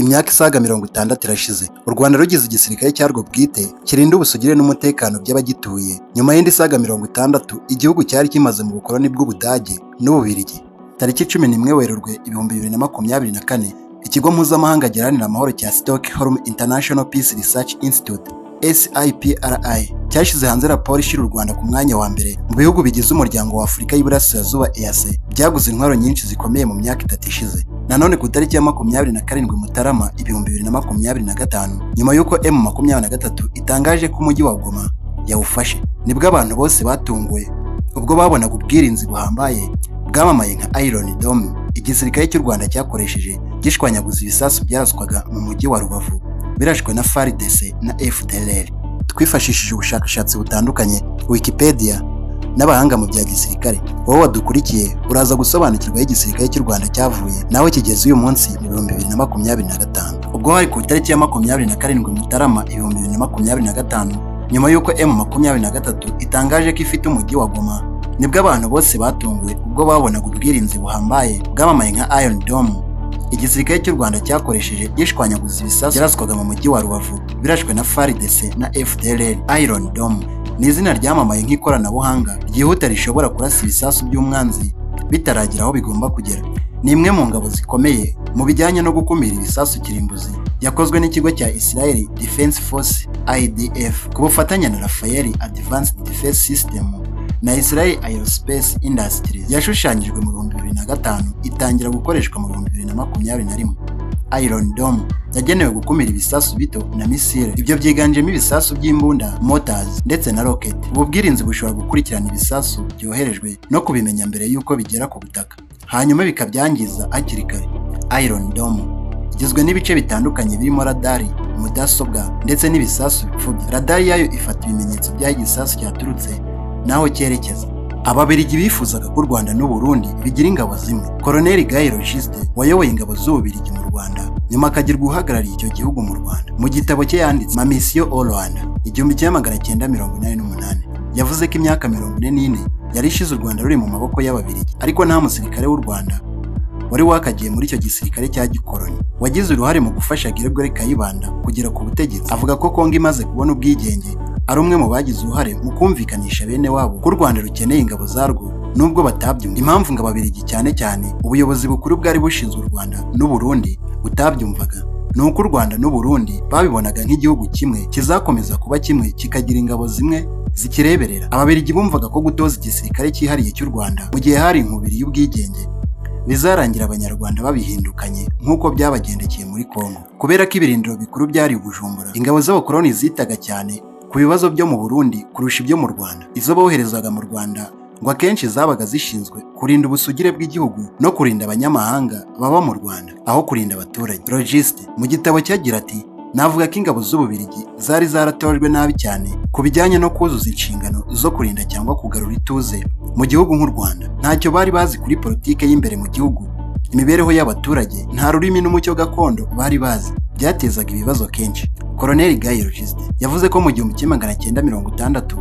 Imyaka isaga 60 irashize u Rwanda rugize igisirikare cyarwo bwite kirinda ubusugire n'umutekano by'abagituye. Nyuma y'indi isaga 60 igihugu cyari kimaze mu bukoloni bw'Ubudage n'Ububirigi. Tariki 11 Werurwe 2024 ikigo mpuzamahanga giharanira amahoro cya Stockholm International Peace Research Institute SIPRI cyashyize hanze raporo ishyira u Rwanda ku mwanya wa mbere mu bihugu bigize umuryango wa Afurika y'Iburasirazuba EAC byaguze intwaro nyinshi zikomeye mu myaka 3 ishize. Nanone ku tariki ya 27 Mutarama 2025 nyuma y'uko M23 itangaje ko umujyi wa Goma yawufashe, nibwo abantu bose batunguwe ubwo babonaga ubwirinzi buhambaye bwamamaye nka Iron Dome igisirikare cy'u Rwanda cyakoresheje gishwanyaguza ibisasu byaraswaga mu mujyi wa Rubavu birashwe na FARDC na FDLR. Twifashishije ubushakashatsi butandukanye, Wikipedia n'abahanga mu bya gisirikare. Wowe wadukurikiye uraza gusobanukirwa igisirikare cy'u Rwanda cyavuye naho kigeze uyu munsi mu 2025. Ubwo hari ku tariki ya 27 Mutarama 2025 nyuma y'uko M23 itangaje ko ifite umujyi wa Goma, nibwo abantu bose batunguwe ubwo babonaga ubwirinzi buhambaye bwamamaye nka Iron Dome igisirikare cy'u Rwanda cyakoresheje gishwanyaguza ibisasu byaraswaga mu mujyi wa Rubavu birashwe na FARDC na FDLR. Iron Dome ni izina ryamamaye nk'ikoranabuhanga ryihuta rishobora kurasa ibisasu by'umwanzi bitaragira aho bigomba kugera. Ni imwe mu ngabo zikomeye mu bijyanye no gukumira ibisasu kirimbuzi yakozwe n'ikigo cya Israel Defense Force IDF ku bufatanye na Rafael Advanced Defense System na Israel Aerospace Industries. Yashushanyijwe mu 2005 itangira gukoreshwa mu 2021. Iron Dome yagenewe gukumira ibisasu bito na misile, ibyo byiganjemo ibisasu by'imbunda, mortars ndetse na rocket. Ubu bwirinzi bushobora gukurikirana ibisasu byoherejwe no kubimenya mbere y'uko bigera ku butaka, hanyuma bikabyangiza hakiri kare. Iron Dome igizwe n'ibice bitandukanye birimo radari, mudasobwa ndetse n'ibisasu bipfubye. Radari yayo ifata ibimenyetso by'aho igisasu cyaturutse naho cyerekeza. Ababiligi bifuzaga ko u Rwanda n'u Burundi bigira ingabo zimwe. Colonel Guy Logiste wayoboye ingabo z'Ububirigi mu Rwanda nyuma akagirwa uhagarariye icyo gihugu mu Rwanda, mu gitabo cye yanditse Ma Mission au Rwanda 1988 yavuze ko imyaka 44 yari ishize u Rwanda ruri mu maboko y'Ababiligi, ariko nta musirikare w'u Rwanda wari wakagiye muri icyo gisirikare cya gikoloni wagize uruhare mu gufasha Gregory Kayibanda kugera ku butegetsi. Avuga ko Kongo imaze kubona ubwigenge ari umwe mu bagize uruhare mu kumvikanisha bene wabo ko u Rwanda rukeneye ingabo zarwo nubwo batabyumva. Impamvu ngo Ababiligi cyane cyane ubuyobozi bukuru bwari bushinzwe u Rwanda n'u Burundi butabyumvaga ni uko u Rwanda n'u Burundi babibonaga nk'igihugu kimwe kizakomeza kuba kimwe kikagira ingabo zimwe zikireberera. Ababiligi bumvaga ko gutoza igisirikare cyihariye cy'u Rwanda mu gihe hari inkubiri y'ubwigenge bizarangira Abanyarwanda babihindukanye nk'uko byabagendekeye muri Kongo. Kubera ko ibirindiro bikuru byari Bujumbura, ingabo z'abakoloni zitaga cyane ku bibazo byo mu Burundi kurusha ibyo mu Rwanda. Izo boherezaga mu Rwanda ngo akenshi zabaga zishinzwe kurinda ubusugire bw'igihugu no kurinda abanyamahanga baba mu Rwanda aho kurinda abaturage. Logiste mu gitabo cyagira ati, navuga ko ingabo z'Ububirigi zari zaratojwe nabi cyane ku bijyanye no kuzuza inshingano zo kurinda cyangwa kugarura ituze mu gihugu nk'u Rwanda. Ntacyo bari bazi kuri politike y'imbere mu gihugu, imibereho y'abaturage, nta rurimi n'umucyo gakondo bari bazi, byatezaga ibibazo kenshi. Colonel Guy Logiste yavuze ko mu 1960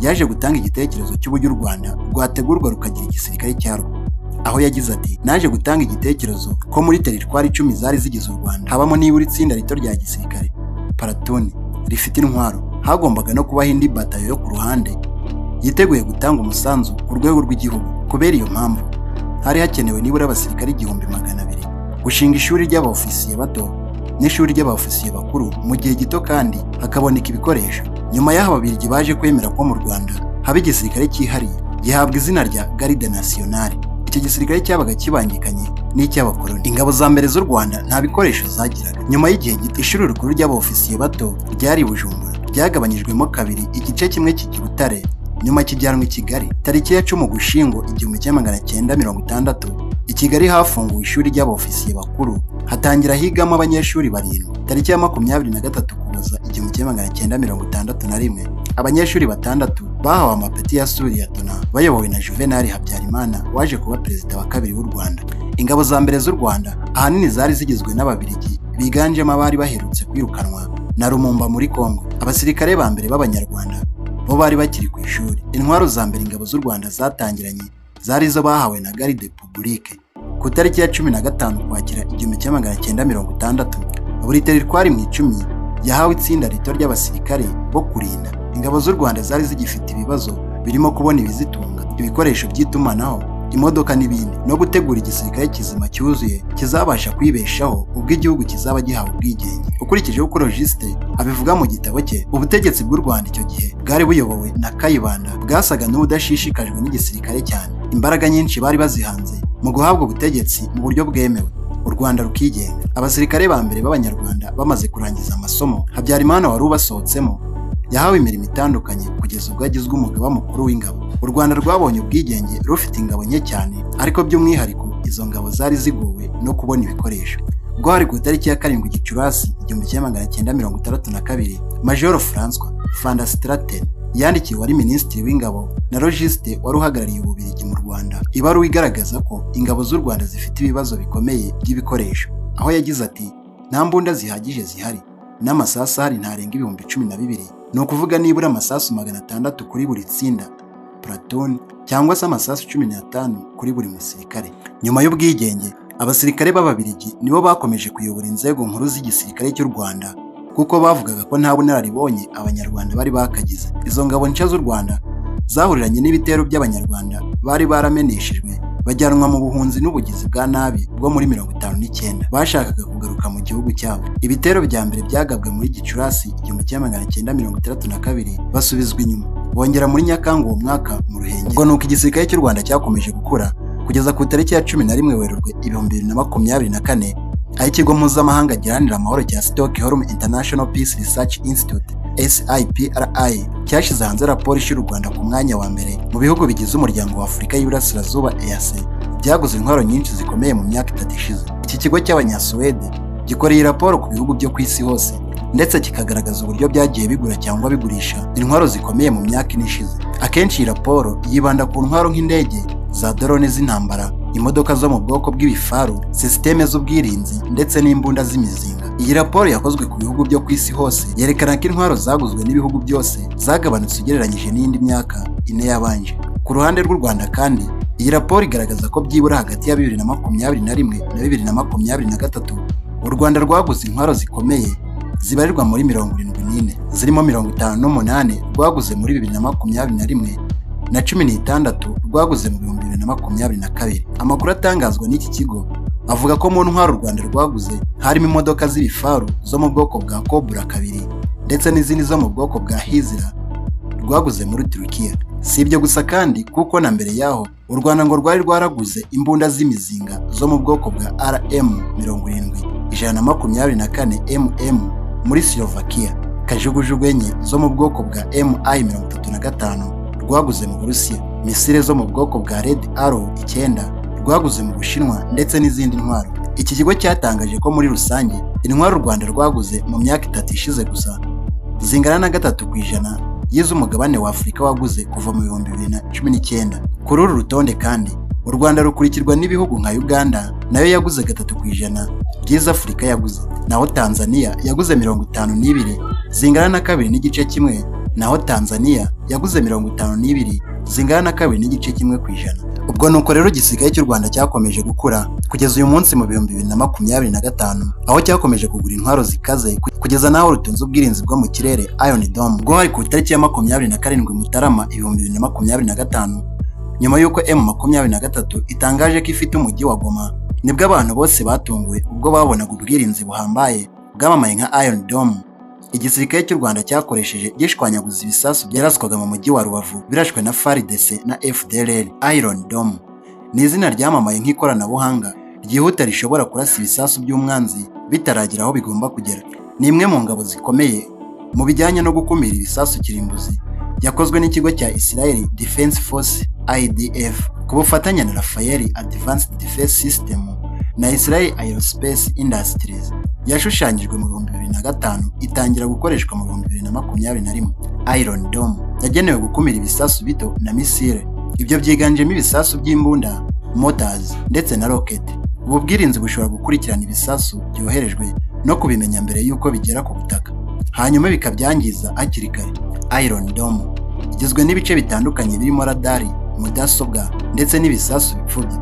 yaje gutanga igitekerezo cy'uburyo u Rwanda rwategurwa rukagira igisirikare cyarwo, aho yagize ati, naje gutanga igitekerezo ko muri teritwari 10 zari zigize u Rwanda habamo nibura itsinda rito rya gisirikare paratoni rifite intwaro. Hagombaga no kubaho indi batayo yo ku ruhande yiteguye gutanga umusanzu ku rwego rw'igihugu. Kubera iyo mpamvu hari hakenewe nibura abasirikare 200,000 gushinga ishuri ry'abaofisiye bato n'ishuri ry'abaofisiye bakuru mu gihe gito kandi hakaboneka ibikoresho. Nyuma y'aho Ababiligi baje kwemera ko mu Rwanda haba igisirikare cyihariye gihabwa izina rya Garde Nationale. Icyo gisirikare cyabaga kibangikanye n'icy'abakoloni. Ingabo za mbere z'u Rwanda nta bikoresho zagiraga. Nyuma y'igihe gito ishuri rikuru ry'abaofisiye bato ryari Bujumbura ryagabanyijwemo kabiri, igice kimwe kijya Butare nyuma kijyanwa i Kigali. Tariki ya 10 Ugushyingo 1960 i Kigali hafunguwe ishuri ry'abaofisiye bakuru hatangira higamo abanyeshuri 7. Tariki ya 23 Ukuboza 1961 abanyeshuri 6 bahawe amapeti ya Suriyatona bayobowe na Juvenal Habyarimana waje kuba perezida wa kabiri w'u Rwanda. Ingabo za mbere z'u Rwanda ahanini zari zigizwe n'Ababiligi biganjemo abari baherutse kwirukanwa na Lumumba muri Kongo. Abasirikare ba mbere b'Abanyarwanda bo bari bakiri ku ishuri. Intwaro za mbere ingabo z'u Rwanda zatangiranye zari zo bahawe na Garde Republique ku tariki ya 15 Ukwakira 1960 buri teritwari mu 10 yahawe itsinda rito ry'abasirikare bo kurinda. Ingabo z'u Rwanda zari zigifite ibibazo birimo kubona ibizitunga, ibikoresho by'itumanaho, imodoka n'ibindi, no gutegura igisirikare kizima cyuzuye kizabasha kwibeshaho ubwo igihugu kizaba gihawe ubwigenge. Ukurikije uko Logiste abivuga mu gitabo cye, ubutegetsi bw'u Rwanda icyo gihe bwari buyobowe na Kayibanda bwasaga n'ubudashishikajwe n'igisirikare cyane. Imbaraga nyinshi bari bazihanze mu guhabwa ubutegetsi mu buryo bwemewe, u Rwanda rukigenga. Abasirikare ba mbere b'Abanyarwanda bamaze kurangiza amasomo, Habyarimana wari ubasohotsemo yahawe imirimo itandukanye kugeza ubwo agizwe umugaba mukuru w'ingabo. U Rwanda rwabonye ubwigenge rufite ingabo nke cyane, ariko by'umwihariko izo ngabo zari zigowe no kubona ibikoresho. Ubwo hari ku itariki ya 7 Gicurasi 1962, Major François van der Straten yandikiye wari minisitiri w'ingabo na Logiste wari uhagarariye Ububiligi mu Rwanda ibaruwa igaragaza ko ingabo z'u Rwanda zifite ibibazo bikomeye by'ibikoresho, aho yagize ati nta mbunda zihagije zihari n'amasasu ahari ntarenga 12,000, ni ukuvuga nibura amasasu 600 kuri buri tsinda platoon, cyangwa se amasasu 15 kuri buri musirikare. Nyuma y'ubwigenge, abasirikare b'Ababiligi nibo bakomeje kuyobora inzego nkuru z'igisirikare cy'u Rwanda, kuko bavugaga ko nta bunararibonye Abanyarwanda bari bakagize. Izo ngabo nshya z'u Rwanda zahuriranye n'ibitero by'Abanyarwanda bari barameneshejwe bajyanwa mu buhunzi n'ubugizi bwa nabi bwo muri 59, bashakaga kugaruka mu gihugu cyabo. Ibitero bya mbere byagabwe muri Gicurasi 1962 basubizwa inyuma, bongera muri Nyakanga uwo mwaka mu Ruhengeri. Ubwo nuko igisirikare cy'u Rwanda cyakomeje gukura kugeza ku itariki ya 11 Werurwe 2024, aho ikigo mpuzamahanga giharanira amahoro cya Stockholm International Peace Research Institute SIPRI cyashyize hanze raporo ishyira u Rwanda ku mwanya wa mbere mu bihugu bigize umuryango wa Afurika y'Iburasirazuba EAC byaguze intwaro nyinshi zikomeye mu myaka 3 ishize. Iki kigo cy'Abanyasuwede gikora iyi raporo ku bihugu byo ku isi hose, ndetse kikagaragaza uburyo byagiye bigura cyangwa bigurisha intwaro zikomeye mu myaka ine ishize. Akenshi iyi raporo yibanda ku ntwaro nk'indege za drone z'intambara, imodoka zo mu bwoko bw'ibifaru, sisiteme z'ubwirinzi ndetse n'imbunda z'imizinga. Iyi raporo yakozwe ku bihugu byo ku isi hose yerekana ko intwaro zaguzwe n'ibihugu byose zagabanutse ugereranyije n'indi myaka ine yabanje. Ku ruhande rw'u Rwanda kandi, iyi raporo igaragaza ko byibura hagati ya 2021 na 2023 u Rwanda rwaguze intwaro zikomeye zibarirwa muri 74, zirimo 58 rwaguze muri 2021 na 16 rwaguze mu 2022. Amakuru atangazwa n'iki kigo avuga ko mu ntwaro u Rwanda rwaguze harimo imodoka z'ibifaru zo mu bwoko bwa Cobra 2 ndetse n'izindi zo mu bwoko bwa Hizra rwaguze muri Turukiya. Si ibyo gusa kandi, kuko na mbere yaho u Rwanda ngo rwari rwaraguze imbunda z'imizinga zo mu bwoko bwa RM-124 muri Slovakia, kajugujugu enye zo mu bwoko bwa MI-35 rwaguze mu Burusiya, misile zo mu bwoko bwa Red Arrow 9 rwaguze mu Bushinwa, ndetse n'izindi ntwaro. Iki kigo cyatangaje ko muri rusange intwaro u Rwanda rwaguze mu myaka 3 ishize gusa zingana na 3% y'iz'umugabane wa Afurika waguze kuva mu 2019. Kuri uru rutonde kandi, u Rwanda rukurikirwa n'ibihugu nka Uganda nayo yaguze 3% by'izo Afurika yaguze, naho Tanzania yaguze 52 zingana na 2.1%, naho Tanzania yaguze 52 zingana na 2.1%. Ubwo nuko rero igisirikare cy'u Rwanda cyakomeje gukura kugeza uyu munsi mu 2025, aho cyakomeje kugura intwaro zikaze kugeza naho rutunze ubwirinzi bwo mu kirere Iron Dome. Ubwo hari ku itariki ya 27 Mutarama 2025, nyuma y'uko M23 itangaje ko ifite umujyi wa Goma, nibwo abantu bose batunguwe ubwo babonaga ubwirinzi buhambaye bwamamaye nka Iron Dome. Igisirikare cy'u Rwanda cyakoresheje gishwanyaguza ibisasu byaraswaga mu mujyi wa Rubavu birashwe na FARDC na FDLR. Iron Dome ni izina ryamamaye nk'ikoranabuhanga ryihuta rishobora kurasa ibisasu by'umwanzi bitaragira aho bigomba kugera. Ni imwe mu ngabo zikomeye mu bijyanye no gukumira ibisasu kirimbuzi, yakozwe n'ikigo cya Israel Defense Force IDF ku bufatanye na Rafael Advanced Defense System na Israel Aerospace Industries. Yashushanyijwe mu 2005 itangira gukoreshwa mu 2021. Iron Dome yagenewe gukumira ibisasu bito na misile. Ibyo byiganjemo ibisasu by'imbunda, motors ndetse na rocket. Ubu bwirinzi bushobora gukurikirana ibisasu byoherejwe no kubimenya mbere y'uko bigera ku butaka, hanyuma bikabyangiza hakiri kare. Iron Dome igizwe n'ibice bitandukanye birimo radari, mudasobwa ndetse n'ibisasu bipfubye.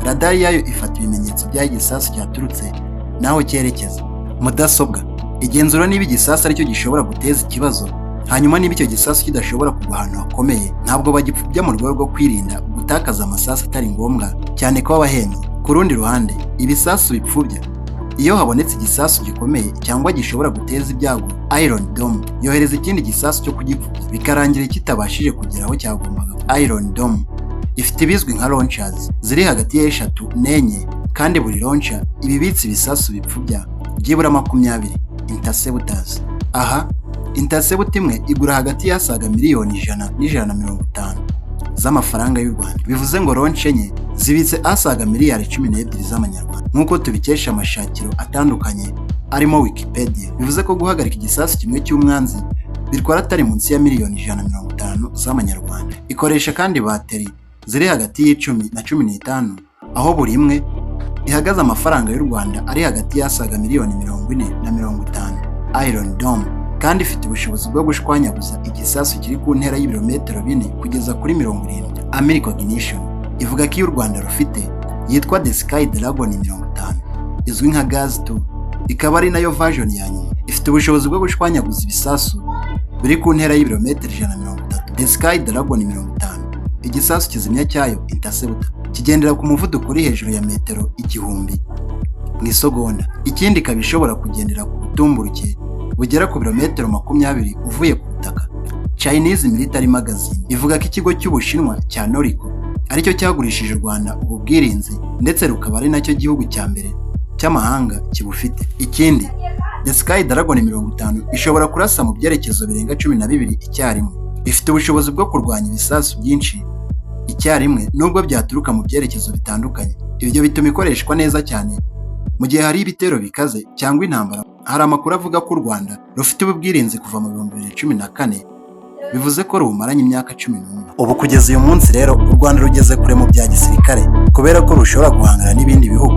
Radari yayo ifata ibimenyetso by'aho igisasu cyaturutse naho cyerekeza. Mudasobwa igenzura niba igisasu aricyo gishobora guteza ikibazo, hanyuma niba icyo gisasu kidashobora kugwa ahantu hakomeye ntabwo bagipfubya mu rwego rwo kwirinda gutakaza amasasu atari ngombwa cyane ko abahenze. Ku rundi ruhande, ibisasu bipfubya iyo habonetse igisasu gikomeye cyangwa gishobora guteza ibyago, Iron Dome yohereza ikindi gisasu cyo kugipfubya bikarangira kitabashije kugera aho cyagombaga. Iron Dome ifite ibizwi nka launchers ziri hagati ya 3 n'enye, kandi buri launcher ibibitse ibisasu bipfubya byibura 20 interceptors. Aha intercept imwe igura hagati y'asaga miliyoni 100 n'150 z'amafaranga y'u Rwanda, bivuze ngo launch enye zibitse asaga miliyari 12 z'amanyarwanda. Nk'uko tubikesha amashakiro atandukanye arimo Wikipedia, bivuze ko guhagarika igisasu kimwe cy'umwanzi bitwara atari munsi ya miliyoni 150 z'amanyarwanda. Ikoresha kandi bateri ziri hagati y'10 na 15, aho buri imwe ihagaze amafaranga y'u Rwanda ari hagati y'asaga miliyoni 40 na 50. Iron Dome kandi ifite ubushobozi bwo gushwanyaguza igisasu kiri ku ntera y'ibirometero 4 kugeza kuri 70. American Ignition ivuga ko iyo u Rwanda rufite yitwa The Sky Dragon 50, izwi nka Gaz 2, ikaba ari nayo version ya nyuma. Ifite ubushobozi bwo gushwanyaguza ibisasu biri ku ntera y'ibirometero 130. The Sky Dragon 50 igisasu kizimya cyayo interceptor kigendera ku muvuduko uri hejuru ya metero 1000 mu isegonda. Ikindi ikaba ishobora kugendera ku butumburuke bugera ku birometero 20 uvuye ku butaka. Chinese Military Magazine ivuga ko ikigo cy'Ubushinwa cya Noriko aricyo cyagurishije u Rwanda ubu bwirinzi, ndetse rukaba ari nacyo gihugu cya mbere cy'amahanga kibufite. Ikindi, The Sky Dragon 50 ishobora kurasa mu byerekezo birenga 12 icyarimwe. Ifite ubushobozi bwo kurwanya ibisasu byinshi icyarimwe nubwo byaturuka mu byerekezo bitandukanye. Ibyo bituma ikoreshwa neza cyane mu gihe hari ibitero bikaze cyangwa intambara. Hari amakuru avuga ko u Rwanda rufite ubwirinzi kuva mu 2014, bivuze ko rumaranye imyaka 11. Ubu kugeza uyu munsi rero u Rwanda rugeze kure mu bya gisirikare kubera ko rushobora guhangana n'ibindi bihugu